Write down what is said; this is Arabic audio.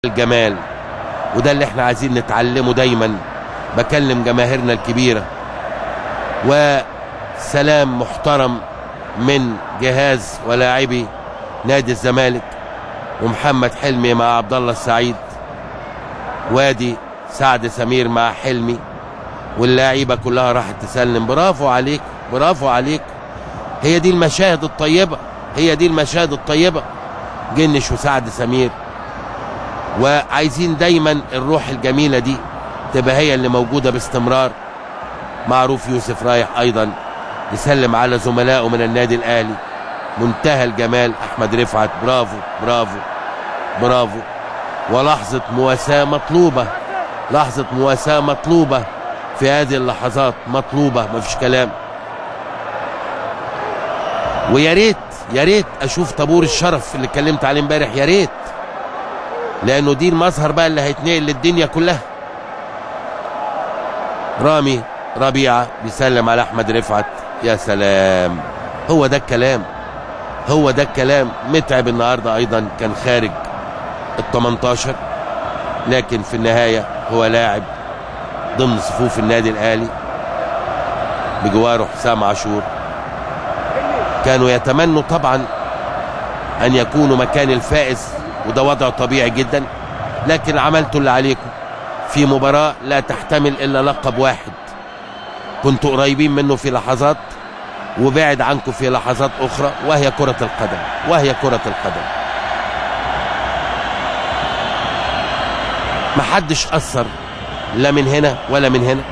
الجمال، وده اللي احنا عايزين نتعلمه دايما. بكلم جماهيرنا الكبيرة، وسلام محترم من جهاز ولاعبي نادي الزمالك ومحمد حلمي مع عبد الله السعيد، وادي سعد سمير مع حلمي، واللاعيبة كلها راحت تسلم. برافو عليك، برافو عليك. هي دي المشاهد الطيبة، هي دي المشاهد الطيبة. جنش وسعد سمير، وعايزين دايما الروح الجميلة دي تبقى هي اللي موجودة باستمرار. معروف يوسف رايح ايضا يسلم على زملائه من النادي الاهلي. منتهى الجمال احمد رفعت، برافو برافو برافو. ولحظة مواساة مطلوبة، لحظة مواساة مطلوبة في هذه اللحظات، مطلوبة، مفيش كلام. ويا ريت يا ريت اشوف طابور الشرف اللي اتكلمت عليه امبارح، يا ريت، لانه دي المظهر بقى اللي هيتنقل للدنيا كلها. رامي ربيعة بيسلم على احمد رفعت، يا سلام، هو ده الكلام، هو ده الكلام. متعب النهارده ايضا كان خارج ال18، لكن في النهاية هو لاعب ضمن صفوف النادي الاهلي، بجواره حسام عاشور. كانوا يتمنوا طبعا ان يكونوا مكان الفائز، وده وضع طبيعي جدا، لكن عملتوا اللي عليكم في مباراة لا تحتمل الا لقب واحد. كنتوا قريبين منه في لحظات وبعد عنكم في لحظات اخرى، وهي كرة القدم، وهي كرة القدم. محدش اثر لا من هنا ولا من هنا.